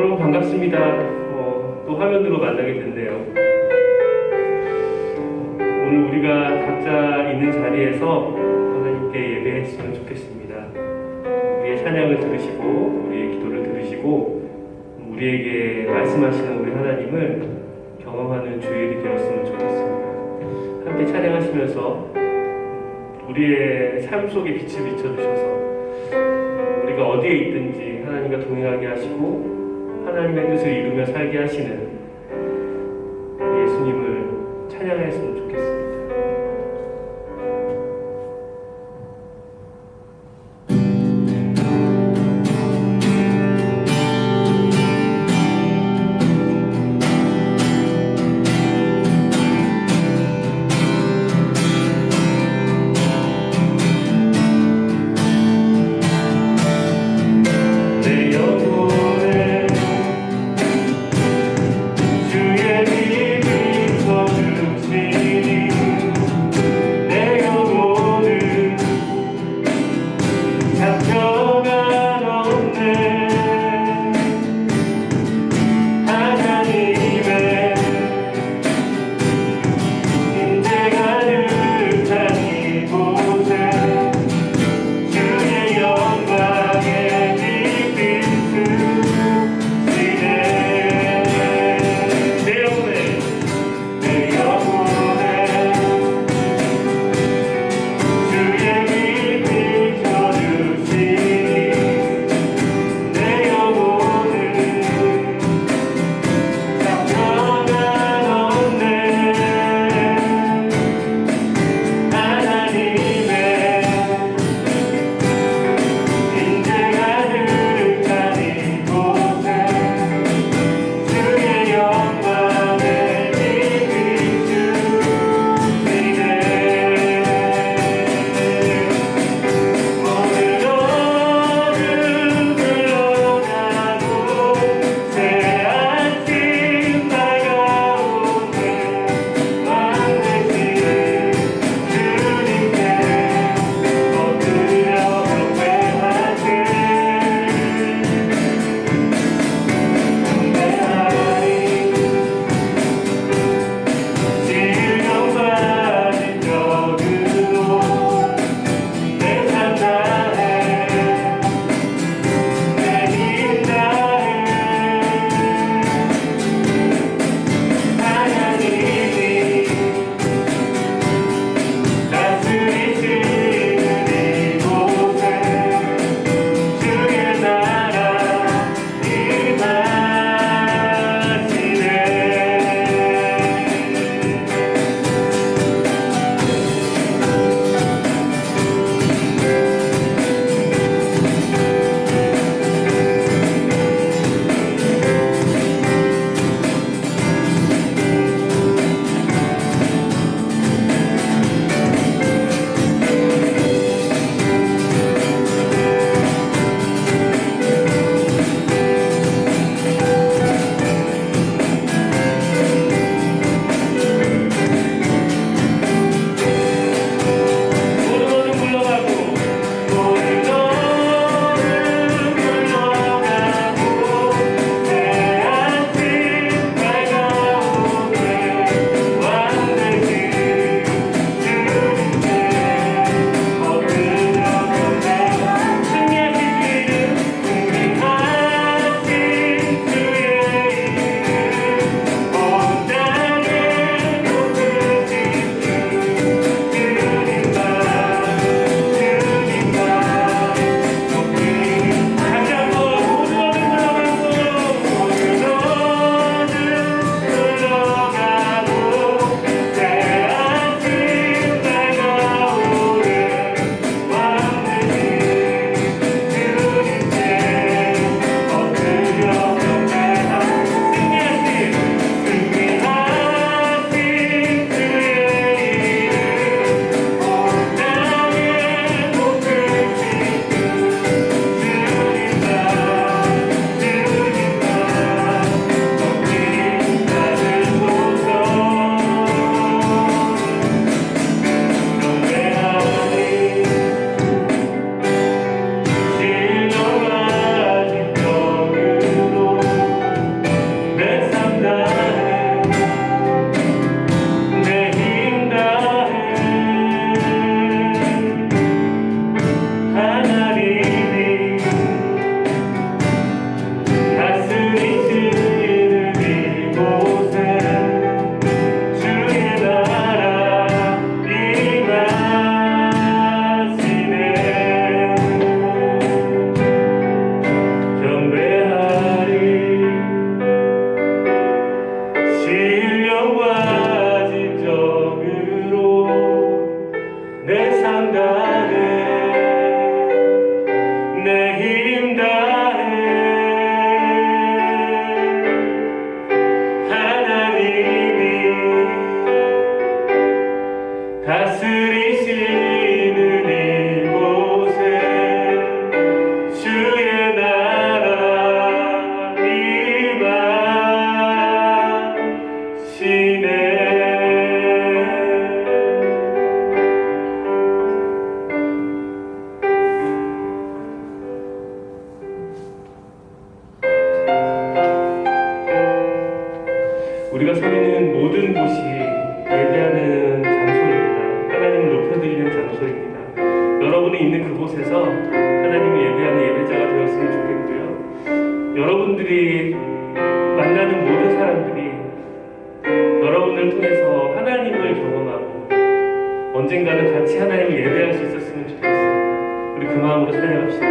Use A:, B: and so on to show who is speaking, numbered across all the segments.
A: 여러분 반갑습니다. 또 화면으로 만나게 됐네요. 오늘 우리가 각자 있는 자리에서 하나님께 예배했으면 좋겠습니다. 우리의 찬양을 들으시고 우리의 기도를 들으시고 우리에게 말씀하시는 우리 하나님을 경험하는 주일이 되었으면 좋겠습니다. 함께 찬양하시면서 우리의 삶 속에 빛을 비춰주셔서 우리가 어디에 있든지 하나님과 동행하게 하시고 하나님의 뜻을 이루며 살게 하시는 예수님을 찬양했으면 좋겠습니다. 주의 빛이 비춰주시 있는 그곳에서 하나님을 예배하는 예배자가 되었으면 좋겠고요. 여러분들이 만나는 모든 사람들이 여러분을 통해서 하나님을 경험하고 언젠가는 같이 하나님을 예배할 수 있었으면 좋겠습니다. 우리 그 마음으로 찬양합시다.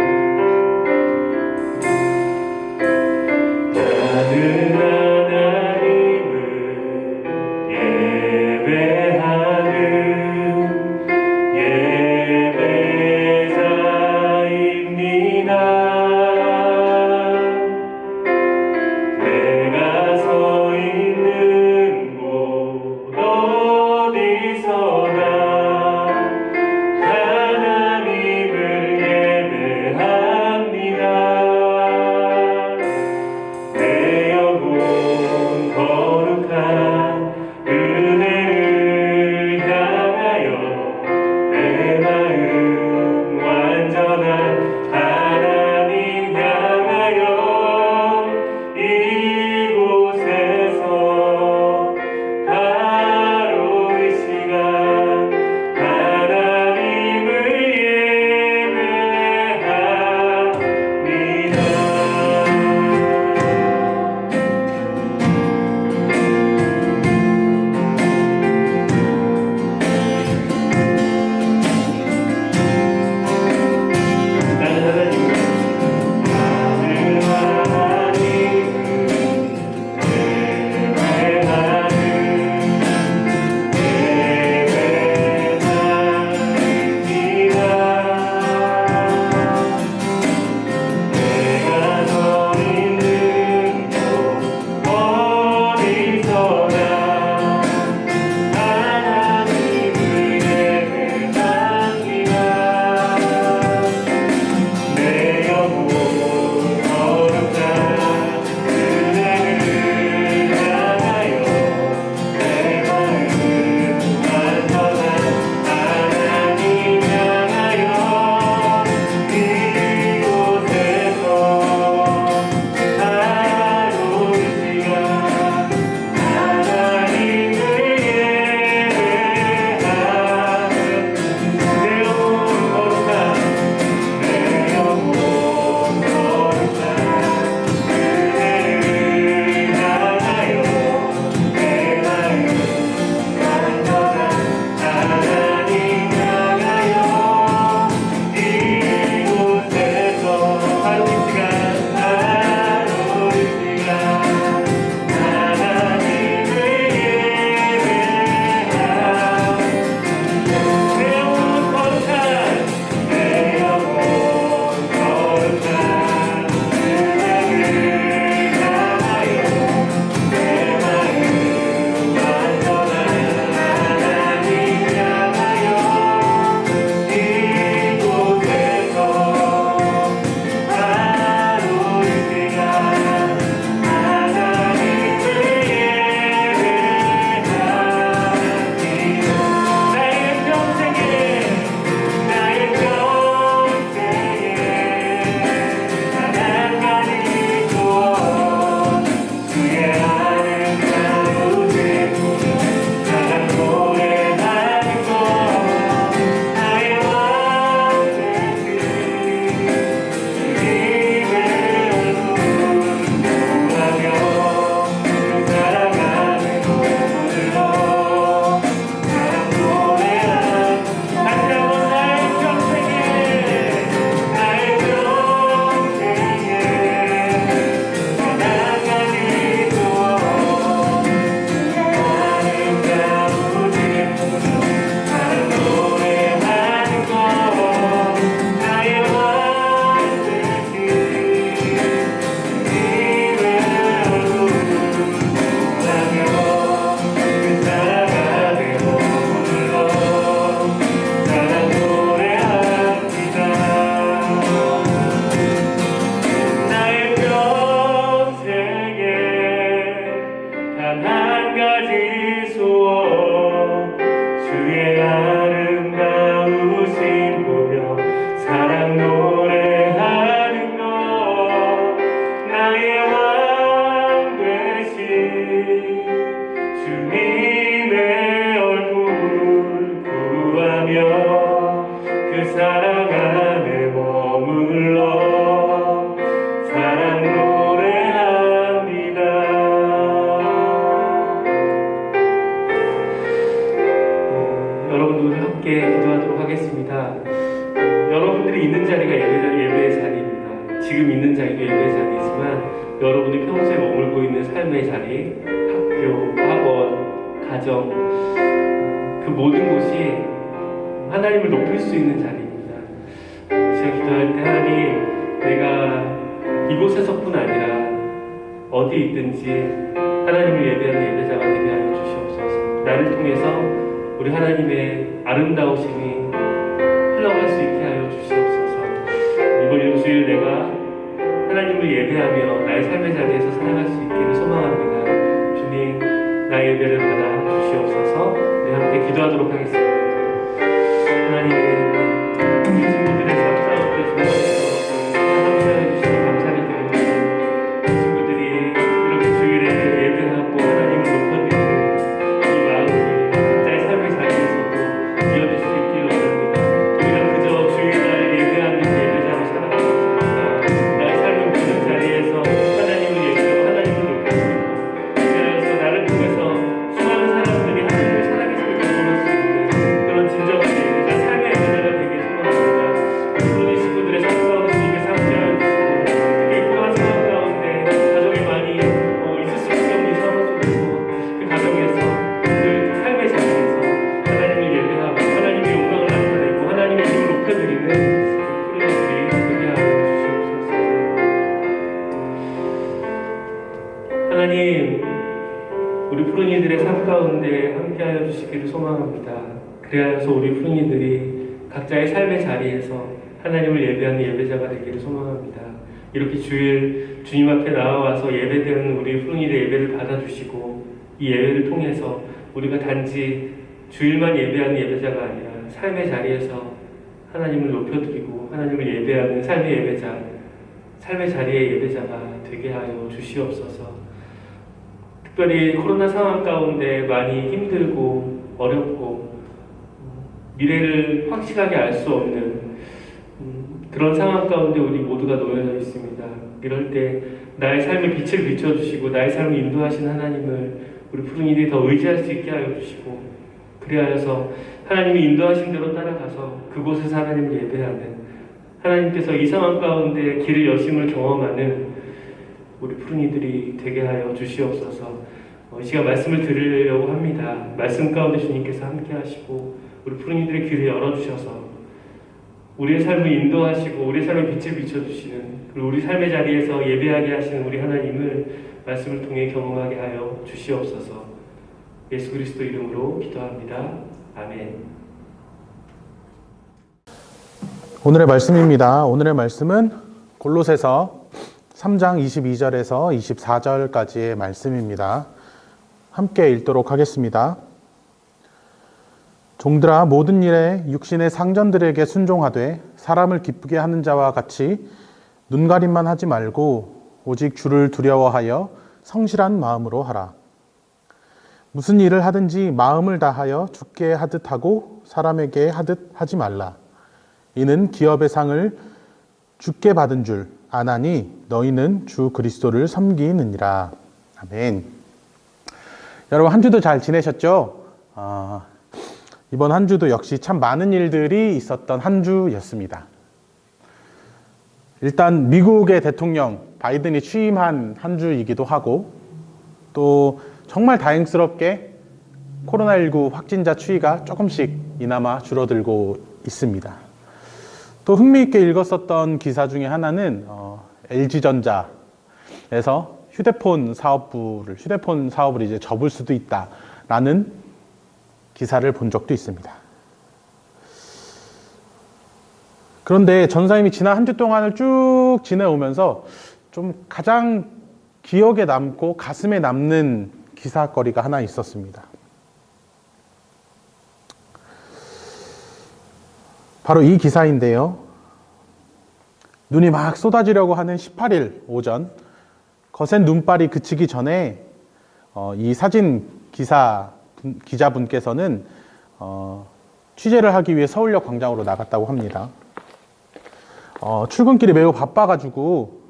A: 나는 하나님을 예배하는 예배자입니다. 내가 서 있는 곳 어디서나 하나님을 예배하는 있는 자리가 예배의 자리입니다. 지금 있는 자리도 예배의 자리이지만 여러분이 평소에 머물고 있는 삶의 자리, 학교, 학원, 가정, 그 모든 곳이 하나님을 높일 수 있는 자리입니다. 제가 기도할 때 하나님, 내가 이곳에서뿐 아니라 어디 있든지 하나님을 예배하는 예배자가 되게 하여 주시옵소서. 나를 통해서 우리 하나님의 아름다우심이 흘러갈 수 있게 하여 주시옵소서. 이번 일주일 내가 하나님을 예배하며 나의 삶의 자리에서 살아갈 수 있기를 소망합니다. 주님, 나의 예배를 받아 주시옵소서. 우리 함께 기도하도록 하겠습니다. 하나님, 우리 친구들의 삶 가운데 주님께서 함께해 주시니 감사를 드립니다. 친구들이 이렇게 주일에 예배하고 하나님을 높여드리는 이 마음이 각자의 삶의 자리에서도 이어질 수 있기를 원합니다. 우리가 그저 주일날 예배하는 예배자로 살아가지 않습니다. 나의 삶의 모든 자리에서 하나님을 예배하고 하나님을 높여드리고, 그래서 나를 통해서 수많은 사람들이 하나님을 살아계시는 경험할 수 있는 그런 진정한 예배자, 삶의 예배자가 되길 소망합니다. 우리 친구들의 삶 가운데 주님께서 함께하여 주시고, 특히 코로나 상황 가운데 가정이 많이 있을 수밖에 없는 상황 속에서 그 가정에서 그 삶의 자리에서 하나님을 예배하고 하나님의 영광을 나타내고 하나님의 이름을 높여드리는 프로들이 되게 하여 주시옵소서. 하나님, 우리 푸른이들의 삶 가운데 함께하여 주시기를 소망합니다. 그래서 우리 푸른이들이 각자의 삶의 자리에서 하나님을 예배하는 예배자가 되기를 소망합니다. 이렇게 주일 주님 앞에 나와서 예배드리는 우리 푸른이들의 예배를 받아주시고, 이 예배를 통해서 우리가 단지 주일만 예배하는 예배자가 아니라 삶의 자리에서 하나님을 높여드리고 하나님을 예배하는 삶의 예배자, 삶의 자리의 예배자가 되게 하여 주시옵소서. 특별히 코로나 상황 가운데 많이 힘들고 어렵고 미래를 확실하게 알 수 없는 그런 상황 가운데 우리 모두가 놓여져 있습니다. 이럴 때 나의 삶에 빛을 비춰주시고 나의 삶을 인도하신 하나님을 우리 푸른이들이 더 의지할 수 있게 하여 주시고, 그리하여서 하나님이 인도하신 대로 따라가서 그곳에서 하나님을 예배하는, 하나님께서 이 상황 가운데 길을 여심을 경험하는 우리 푸른이들이 되게 하여 주시옵소서. 이 시간 말씀을 들으려고 합니다. 말씀 가운데 주님께서 함께 하시고 우리 푸른이들의 길을 열어주셔서 우리의 삶을 인도하시고 우리의 삶에 빛을 비춰주시는, 그리고 우리 삶의 자리에서 예배하게 하시는 우리 하나님을 말씀을 통해 경험하게 하여 주시옵소서. 예수 그리스도 이름으로 기도합니다. 아멘.
B: 오늘의 말씀입니다. 오늘의 말씀은 골로새서 3장 22절에서 24절까지의 말씀입니다. 함께 읽도록 하겠습니다. 종들아, 모든 일에 육신의 상전들에게 순종하되 사람을 기쁘게 하는 자와 같이 눈가림만 하지 말고 오직 주를 두려워하여 성실한 마음으로 하라. 무슨 일을 하든지 마음을 다하여 주께 하듯 하고 사람에게 하듯 하지 말라. 이는 기업의 상을 주께 받은 줄 아나니 너희는 주 그리스도를 섬기느니라. 아멘. 여러분, 한 주도 잘 지내셨죠? 이번 한 주도 역시 참 많은 일들이 있었던 한 주였습니다. 일단 미국의 대통령 바이든이 취임한 한 주이기도 하고, 또 정말 다행스럽게 코로나19 확진자 추이가 조금씩 이나마 줄어들고 있습니다. 또 흥미있게 읽었었던 기사 중에 하나는 LG전자에서 휴대폰 사업을 이제 접을 수도 있다라는 기사를 본 적도 있습니다. 그런데 전사님이 지난 한 주 동안을 쭉 지내오면서 좀 가장 기억에 남고 가슴에 남는 기사거리가 하나 있었습니다. 바로 이 기사인데요. 눈이 막 쏟아지려고 하는 18일 오전, 거센 눈발이 그치기 전에 이 사진 기자분께서는 취재를 하기 위해 서울역 광장으로 나갔다고 합니다. 출근길이 매우 바빠가지고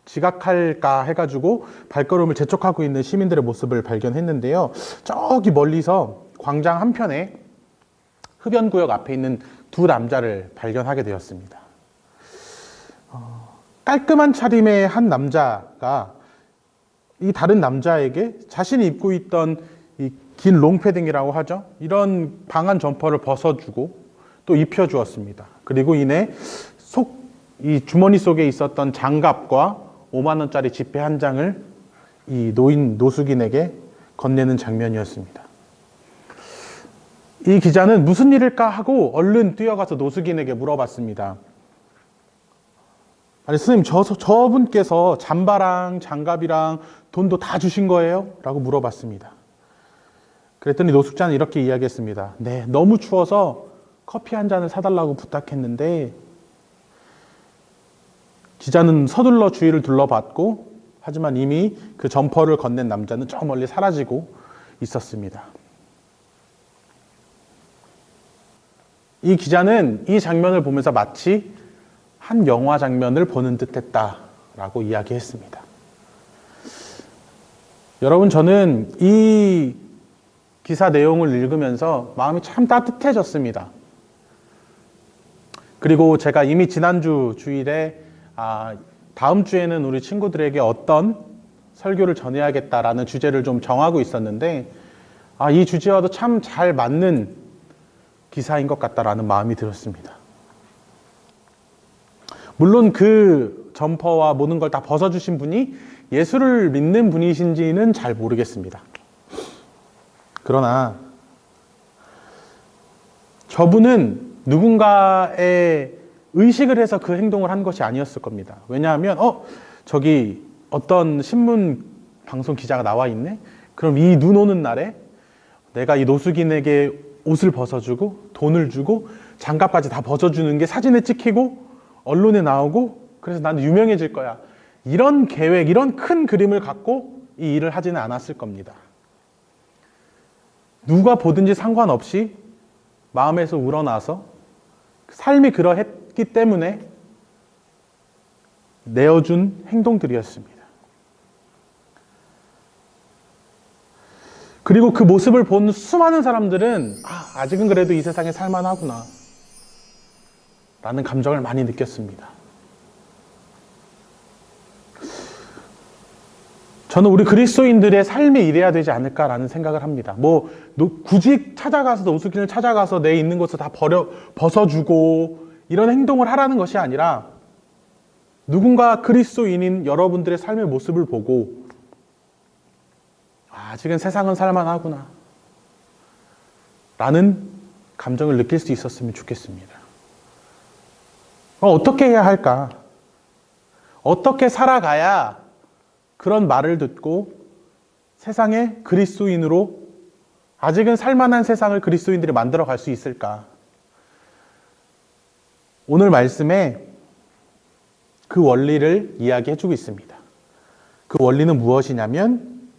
B: 지각할까 해가지고 발걸음을 재촉하고 있는 시민들의 모습을 발견했는데요. 저기 멀리서 광장 한편에 흡연구역 앞에 있는 두 남자를 발견하게 되었습니다. 깔끔한 차림의 한 남자가 이 다른 남자에게 자신이 입고 있던 이 긴 롱패딩이라고 하죠. 이런 방한 점퍼를 벗어주고 또 입혀주었습니다. 그리고 이내 이 주머니 속에 있었던 장갑과 5만 원짜리 지폐 한 장을 이 노숙인에게 건네는 장면이었습니다. 이 기자는 무슨 일일까 하고 얼른 뛰어가서 노숙인에게 물어봤습니다. 아니 선생님, 저분께서 잠바랑 장갑이랑 돈도 다 주신 거예요? 라고 물어봤습니다. 그랬더니 노숙자는 이렇게 이야기했습니다. 네, 너무 추워서 커피 한 잔을 사달라고 부탁했는데, 기자는 서둘러 주위를 둘러봤고, 하지만 이미 그 점퍼를 건넨 남자는 저 멀리 사라지고 있었습니다. 이 기자는 이 장면을 보면서 마치 한 영화 장면을 보는 듯 했다라고 이야기했습니다. 여러분, 저는 이 기사 내용을 읽으면서 마음이 참 따뜻해졌습니다. 그리고 제가 이미 지난주 주일에 다음 주에는 우리 친구들에게 어떤 설교를 전해야겠다라는 주제를 좀 정하고 있었는데, 이 주제와도 참 잘 맞는 기사인 것 같다라는 마음이 들었습니다. 물론 그 점퍼와 모든 걸 다 벗어주신 분이 예수를 믿는 분이신지는 잘 모르겠습니다. 그러나 저분은 누군가의 의식을 해서 그 행동을 한 것이 아니었을 겁니다. 왜냐하면 저기 어떤 신문 방송 기자가 나와 있네? 그럼 이 눈 오는 날에 내가 이 노숙인에게 옷을 벗어주고 돈을 주고 장갑까지 다 벗어주는 게 사진에 찍히고 언론에 나오고 그래서 나는 유명해질 거야. 이런 계획, 이런 큰 그림을 갖고 이 일을 하지는 않았을 겁니다. 누가 보든지 상관없이 마음에서 우러나서 삶이 그러했기 때문에 내어준 행동들이었습니다. 그리고 그 모습을 본 수많은 사람들은 아직은 그래도 이 세상에 살만하구나 라는 감정을 많이 느꼈습니다. 저는 우리 그리스도인들의 삶이 이래야 되지 않을까라는 생각을 합니다. 굳이 노숙인을 찾아가서 내 있는 것을 다 벗어주고 이런 행동을 하라는 것이 아니라 누군가 그리스도인인 여러분들의 삶의 모습을 보고 아직은 세상은 살만하구나 라는 감정을 느낄 수 있었으면 좋겠습니다. 어떻게 해야 할까? 어떻게 살아가야 그런 말을 듣고 세상에 그리스도인으로 아직은 살만한 세상을 그리스도인들이 만들어 갈 수 있을까? 오늘 말씀에 그 원리를 이야기해 주고 있습니다. 그 원리는 무엇이냐면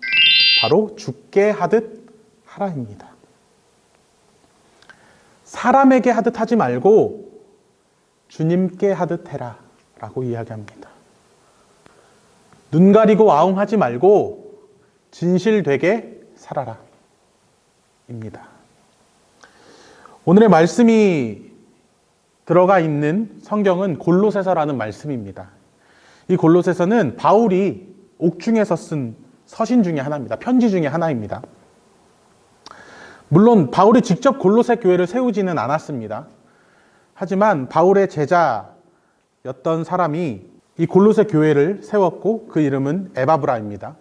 B: 바로 죽게 하듯 하라입니다. 사람에게 하듯 하지 말고 주님께 하듯 해라 라고 이야기합니다. 눈 가리고 아웅하지 말고 진실되게 살아라 입니다. 오늘의 말씀이 들어가 있는 성경은 골로새서라는 말씀입니다. 이 골로새서는 바울이 옥중에서 쓴 서신 중에 하나입니다. 편지 중에 하나입니다. 물론 바울이 직접 골로새 교회를 세우지는 않았습니다. 하지만 바울의 제자였던 사람이 이 골로새 교회를 세웠고 그 이름은 에바브라입니다.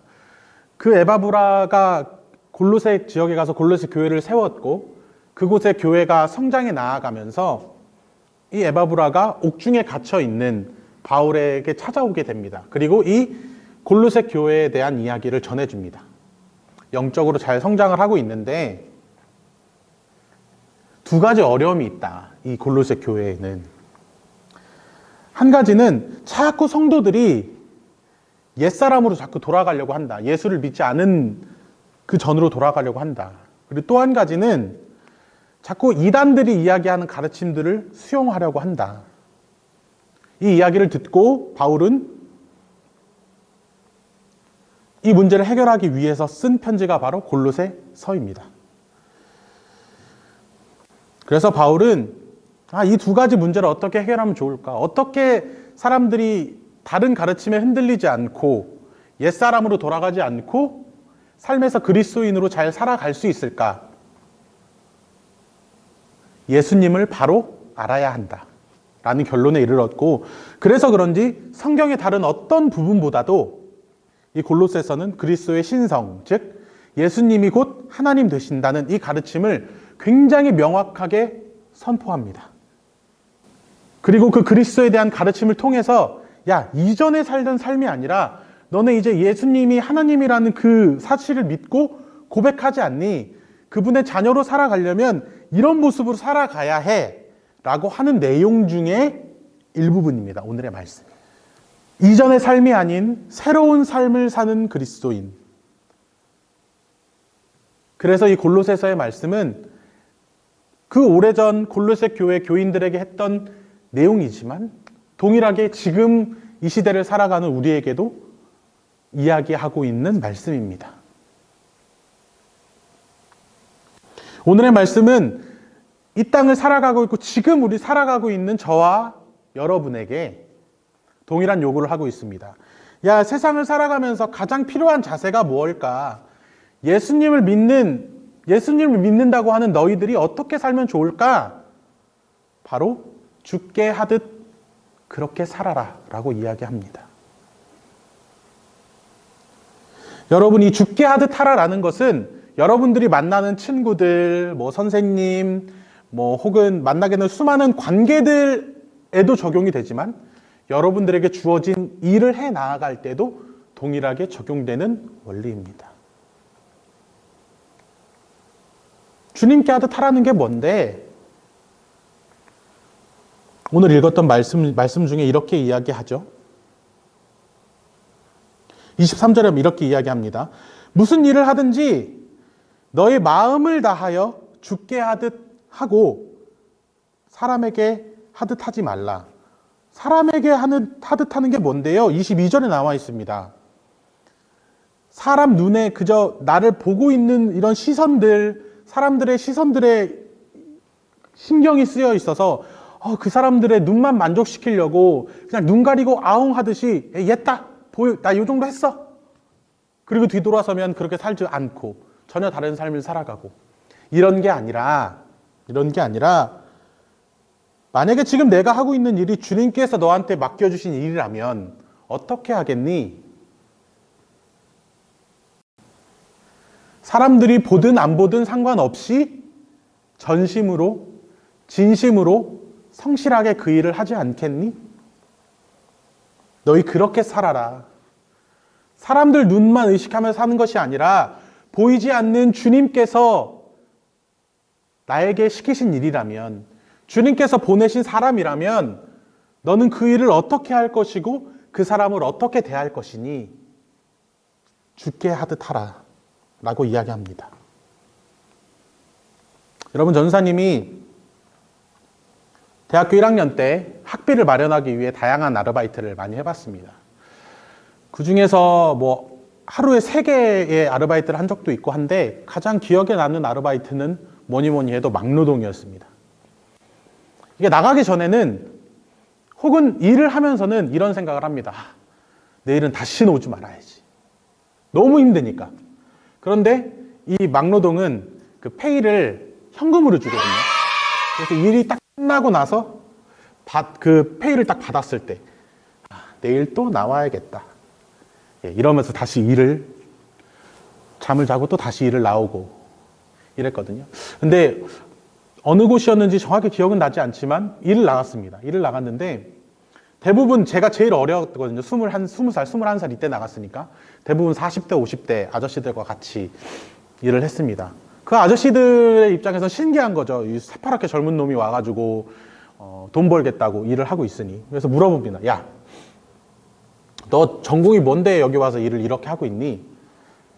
B: 그 에바브라가 골로새 지역에 가서 골로새 교회를 세웠고 그곳의 교회가 성장해 나아가면서 이 에바브라가 옥중에 갇혀 있는 바울에게 찾아오게 됩니다. 그리고 이 골로새 교회에 대한 이야기를 전해줍니다. 영적으로 잘 성장을 하고 있는데 두 가지 어려움이 있다. 이 골로새 교회에는. 한 가지는 자꾸 성도들이 옛사람으로 자꾸 돌아가려고 한다. 예수를 믿지 않은 그 전으로 돌아가려고 한다. 그리고 또 한 가지는 자꾸 이단들이 이야기하는 가르침들을 수용하려고 한다. 이 이야기를 듣고 바울은 이 문제를 해결하기 위해서 쓴 편지가 바로 골로새서입니다. 그래서 바울은 이 두 가지 문제를 어떻게 해결하면 좋을까? 어떻게 사람들이 다른 가르침에 흔들리지 않고 옛사람으로 돌아가지 않고 삶에서 그리스도인으로 잘 살아갈 수 있을까? 예수님을 바로 알아야 한다 라는 결론에 이르렀고, 그래서 그런지 성경의 다른 어떤 부분보다도 이 골로새서는 그리스도의 신성, 즉 예수님이 곧 하나님 되신다는 이 가르침을 굉장히 명확하게 선포합니다. 그리고 그 그리스도에 대한 가르침을 통해서 야, 이전에 살던 삶이 아니라 너네 이제 예수님이 하나님이라는 그 사실을 믿고 고백하지 않니? 그분의 자녀로 살아가려면 이런 모습으로 살아가야 해 라고 하는 내용 중에 일부분입니다. 오늘의 말씀. 이전의 삶이 아닌 새로운 삶을 사는 그리스도인. 그래서 이 골로새서의 말씀은 그 오래전 골로새 교회 교인들에게 했던 내용이지만 동일하게 지금 이 시대를 살아가는 우리에게도 이야기하고 있는 말씀입니다. 오늘의 말씀은 이 땅을 살아가고 있고 지금 우리 살아가고 있는 저와 여러분에게 동일한 요구를 하고 있습니다. 야, 세상을 살아가면서 가장 필요한 자세가 무엇일까? 예수님을 믿는다고 하는 너희들이 어떻게 살면 좋을까? 바로 죽게 하듯 그렇게 살아라 라고 이야기합니다. 여러분이 죽게 하듯 하라라는 것은 여러분들이 만나는 친구들, 선생님, 혹은 만나게 되는 수많은 관계들에도 적용이 되지만 여러분들에게 주어진 일을 해 나아갈 때도 동일하게 적용되는 원리입니다. 주님께 하듯 하라는 게 뭔데? 오늘 읽었던 말씀 중에 이렇게 이야기하죠. 23절에 이렇게 이야기합니다. 무슨 일을 하든지 너의 마음을 다하여 죽게 하듯 하고 사람에게 하듯 하지 말라. 사람에게 하듯 하는 게 뭔데요? 22절에 나와 있습니다. 사람 눈에 그저 나를 보고 있는 이런 시선들, 사람들의 시선들에 신경이 쓰여 있어서 그 사람들의 눈만 만족시키려고 그냥 눈 가리고 아웅 하듯이 얘다 보여, 나 이 정도 했어. 그리고 뒤돌아서면 그렇게 살지 않고 전혀 다른 삶을 살아가고 이런 게 아니라 만약에 지금 내가 하고 있는 일이 주님께서 너한테 맡겨주신 일이라면 어떻게 하겠니? 사람들이 보든 안 보든 상관없이 전심으로 진심으로 성실하게 그 일을 하지 않겠니? 너희 그렇게 살아라. 사람들 눈만 의식하며 사는 것이 아니라 보이지 않는 주님께서 나에게 시키신 일이라면, 주님께서 보내신 사람이라면 너는 그 일을 어떻게 할 것이고 그 사람을 어떻게 대할 것이니 죽게 하듯 하라 라고 이야기합니다. 여러분, 전사님이 대학교 1학년 때 학비를 마련하기 위해 다양한 아르바이트를 많이 해봤습니다. 그 중에서 하루에 3개의 아르바이트를 한 적도 있고 한데 가장 기억에 남는 아르바이트는 뭐니 해도 막노동이었습니다. 이게 나가기 전에는 혹은 일을 하면서는 이런 생각을 합니다. 내일은 다시는 오지 말아야지. 너무 힘드니까. 그런데 이 막노동은 그 페이를 현금으로 주거든요. 그래서 일이 딱 끝나고 나서 그 페이를 딱 받았을 때 내일 또 나와야겠다. 이러면서 다시 잠을 자고 또 다시 일을 나오고 이랬거든요. 근데 어느 곳이었는지 정확히 기억은 나지 않지만 일을 나갔습니다. 일을 나갔는데 대부분 제가 제일 어렸거든요. 20살, 21살 이때 나갔으니까 대부분 40대, 50대 아저씨들과 같이 일을 했습니다. 그 아저씨들의 입장에서 신기한 거죠. 이 새파랗게 젊은 놈이 와가지고 돈 벌겠다고 일을 하고 있으니. 그래서 물어봅니다. 야, 너 전공이 뭔데 여기 와서 일을 이렇게 하고 있니?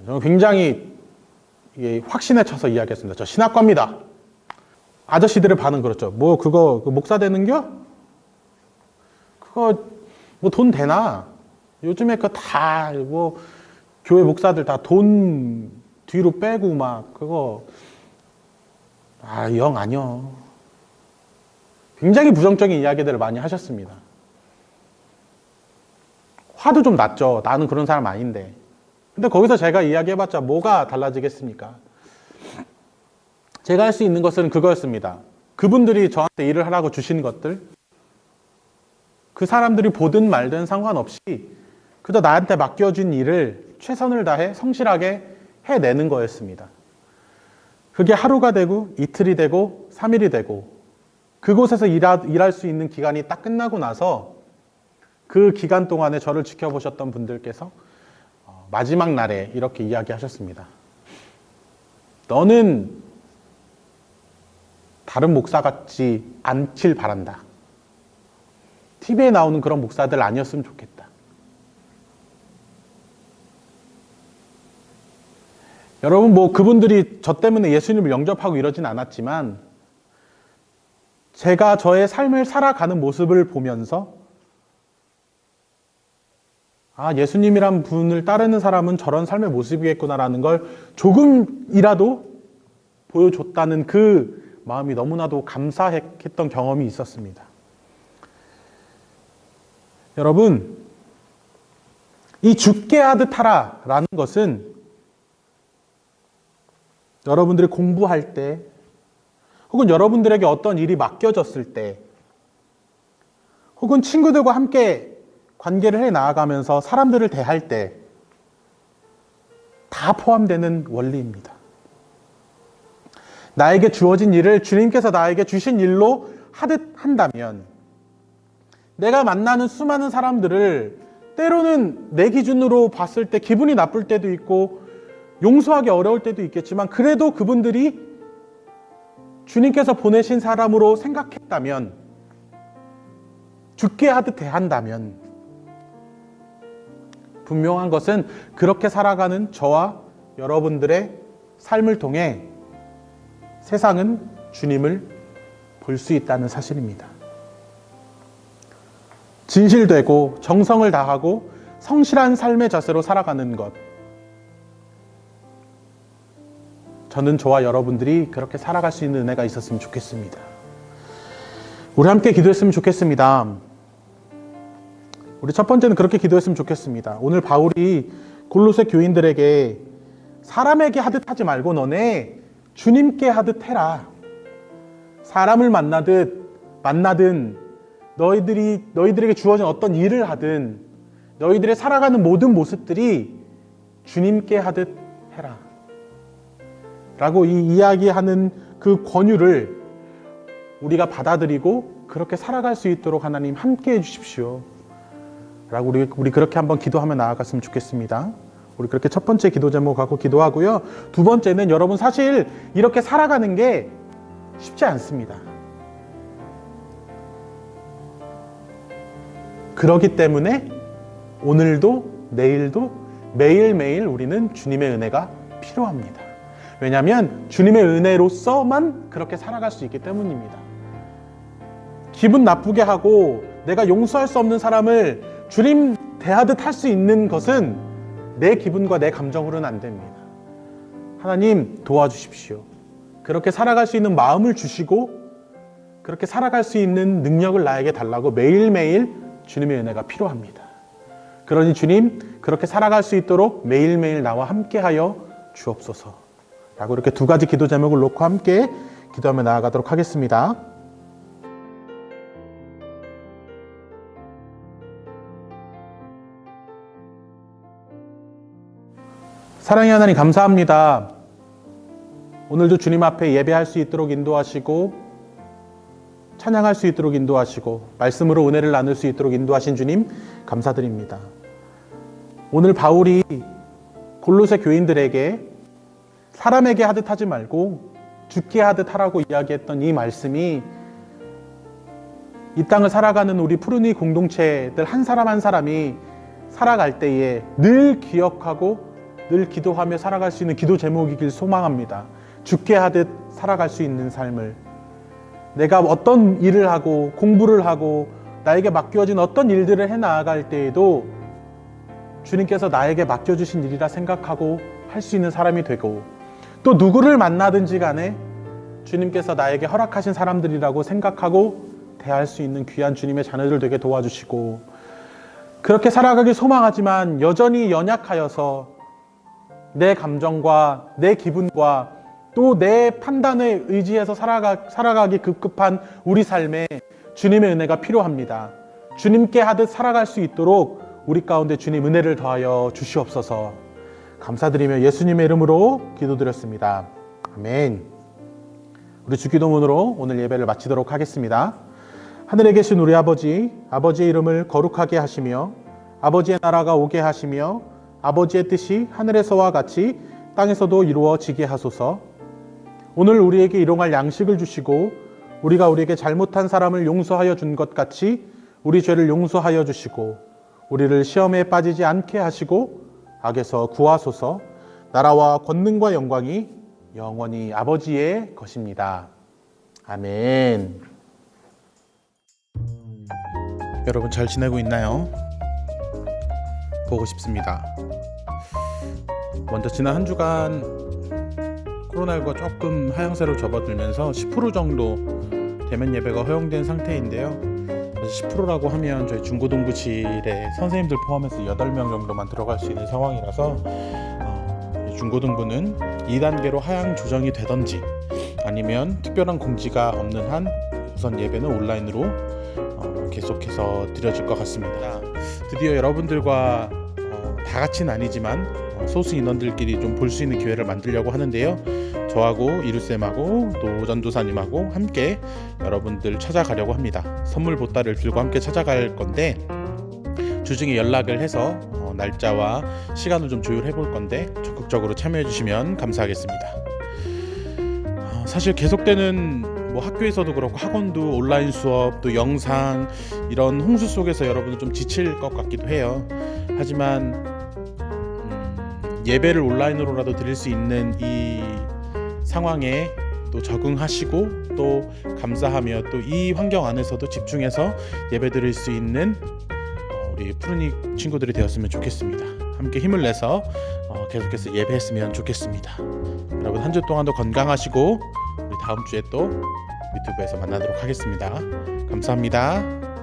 B: 저는 굉장히 확신에 차서 이야기했습니다. 저 신학과입니다. 아저씨들의 반응 그렇죠. 그거 목사 되는겨? 그거 돈 되나? 요즘에 다 교회 목사들 다 돈 뒤로 빼고 그거 영 아니요. 굉장히 부정적인 이야기들을 많이 하셨습니다. 화도 좀 났죠. 나는 그런 사람 아닌데. 근데 거기서 제가 이야기해봤자 뭐가 달라지겠습니까? 제가 할 수 있는 것은 그거였습니다. 그분들이 저한테 일을 하라고 주신 것들, 그 사람들이 보든 말든 상관없이 그저 나한테 맡겨준 일을 최선을 다해 성실하게 해내는 거였습니다. 그게 하루가 되고 이틀이 되고 3일이 되고 그곳에서 일할 수 있는 기간이 딱 끝나고 나서 그 기간 동안에 저를 지켜보셨던 분들께서 마지막 날에 이렇게 이야기하셨습니다. 너는 다른 목사 같지 않길 바란다. TV에 나오는 그런 목사들 아니었으면 좋겠다. 여러분, 뭐 그분들이 저 때문에 예수님을 영접하고 이러진 않았지만 제가 저의 삶을 살아가는 모습을 보면서 예수님이란 분을 따르는 사람은 저런 삶의 모습이겠구나라는 걸 조금이라도 보여줬다는 그 마음이 너무나도 감사했던 경험이 있었습니다. 여러분, 이 죽게 하듯 하라라는 것은 여러분들이 공부할 때 혹은 여러분들에게 어떤 일이 맡겨졌을 때 혹은 친구들과 함께 관계를 해 나아가면서 사람들을 대할 때 다 포함되는 원리입니다. 나에게 주어진 일을 주님께서 나에게 주신 일로 하듯 한다면 내가 만나는 수많은 사람들을 때로는 내 기준으로 봤을 때 기분이 나쁠 때도 있고 용서하기 어려울 때도 있겠지만 그래도 그분들이 주님께서 보내신 사람으로 생각했다면 죽게 하듯 대한다면 분명한 것은 그렇게 살아가는 저와 여러분들의 삶을 통해 세상은 주님을 볼 수 있다는 사실입니다. 진실되고 정성을 다하고 성실한 삶의 자세로 살아가는 것, 저는 저와 여러분들이 그렇게 살아갈 수 있는 은혜가 있었으면 좋겠습니다. 우리 함께 기도했으면 좋겠습니다. 우리 첫 번째는 그렇게 기도했으면 좋겠습니다. 오늘 바울이 골로새 교인들에게 사람에게 하듯 하지 말고 너네 주님께 하듯 해라. 사람을 만나든 너희들에게 주어진 어떤 일을 하든 너희들의 살아가는 모든 모습들이 주님께 하듯 해라. 라고 이야기하는 그 권유를 우리가 받아들이고 그렇게 살아갈 수 있도록 하나님 함께 해주십시오. 라고 우리 그렇게 한번 기도하며 나아갔으면 좋겠습니다. 우리 그렇게 첫 번째 기도 제목 갖고 기도하고요. 두 번째는 여러분 사실 이렇게 살아가는 게 쉽지 않습니다. 그렇기 때문에 오늘도 내일도 매일매일 우리는 주님의 은혜가 필요합니다. 왜냐하면 주님의 은혜로서만 그렇게 살아갈 수 있기 때문입니다. 기분 나쁘게 하고 내가 용서할 수 없는 사람을 주님 대하듯 할 수 있는 것은 내 기분과 내 감정으로는 안 됩니다. 하나님 도와주십시오. 그렇게 살아갈 수 있는 마음을 주시고 그렇게 살아갈 수 있는 능력을 나에게 달라고 매일매일 주님의 은혜가 필요합니다. 그러니 주님 그렇게 살아갈 수 있도록 매일매일 나와 함께하여 주옵소서 라고 이렇게 두 가지 기도 제목을 놓고 함께 기도하며 나아가도록 하겠습니다. 사랑의 하나님 감사합니다. 오늘도 주님 앞에 예배할 수 있도록 인도하시고 찬양할 수 있도록 인도하시고 말씀으로 은혜를 나눌 수 있도록 인도하신 주님 감사드립니다. 오늘 바울이 골로새 교인들에게 사람에게 하듯 하지 말고 죽게 하듯 하라고 이야기했던 이 말씀이 이 땅을 살아가는 우리 푸르니 공동체들 한 사람 한 사람이 살아갈 때에 늘 기억하고 늘 기도하며 살아갈 수 있는 기도 제목이길 소망합니다. 죽게 하듯 살아갈 수 있는 삶을 내가 어떤 일을 하고 공부를 하고 나에게 맡겨진 어떤 일들을 해나아갈 때에도 주님께서 나에게 맡겨주신 일이라 생각하고 할 수 있는 사람이 되고 또 누구를 만나든지 간에 주님께서 나에게 허락하신 사람들이라고 생각하고 대할 수 있는 귀한 주님의 자녀들 되게 도와주시고 그렇게 살아가기 소망하지만 여전히 연약하여서 내 감정과 내 기분과 또 내 판단에 의지해서 살아가기 급급한 우리 삶에 주님의 은혜가 필요합니다. 주님께 하듯 살아갈 수 있도록 우리 가운데 주님 은혜를 더하여 주시옵소서. 감사드리며 예수님의 이름으로 기도드렸습니다. 아멘. 우리 주기도문으로 오늘 예배를 마치도록 하겠습니다. 하늘에 계신 우리 아버지, 아버지의 이름을 거룩하게 하시며 아버지의 나라가 오게 하시며 아버지의 뜻이 하늘에서와 같이 땅에서도 이루어지게 하소서. 오늘 우리에게 일용할 양식을 주시고 우리가 우리에게 잘못한 사람을 용서하여 준 것 같이 우리 죄를 용서하여 주시고 우리를 시험에 빠지지 않게 하시고 악에서 구하소서. 나라와 권능과 영광이 영원히 아버지의 것입니다. 아멘. 여러분 잘 지내고 있나요? 보고 싶습니다. 먼저 지난 한 주간 코로나19가 조금 하향세로 접어들면서 10% 정도 대면 예배가 허용된 상태인데요. 10%라고 하면 저희 중고등부실에 선생님들 포함해서 8명 정도만 들어갈 수 있는 상황이라서 중고등부는 2단계로 하향 조정이 되던지 아니면 특별한 공지가 없는 한 우선 예배는 온라인으로 계속해서 드려질 것 같습니다. 드디어 여러분들과 다 같이는 아니지만 소수 인원들끼리 좀 볼 수 있는 기회를 만들려고 하는데요. 저하고 이루쌤하고 또 전도사님하고 함께 여러분들 찾아가려고 합니다. 선물 보따리를 들고 함께 찾아갈 건데 주중에 연락을 해서 날짜와 시간을 좀 조율해 볼 건데 적극적으로 참여해 주시면 감사하겠습니다. 사실 계속되는 학교에서도 그렇고 학원도 온라인 수업 또 영상 이런 홍수 속에서 여러분들 좀 지칠 것 같기도 해요. 하지만 예배를 온라인으로라도 드릴 수 있는 이 상황에 또 적응하시고 또 감사하며 또 이 환경 안에서도 집중해서 예배 드릴 수 있는 우리 푸르닉 친구들이 되었으면 좋겠습니다. 함께 힘을 내서 계속해서 예배했으면 좋겠습니다. 여러분 한 주 동안도 건강하시고 우리 다음 주에 또 유튜브에서 만나도록 하겠습니다. 감사합니다.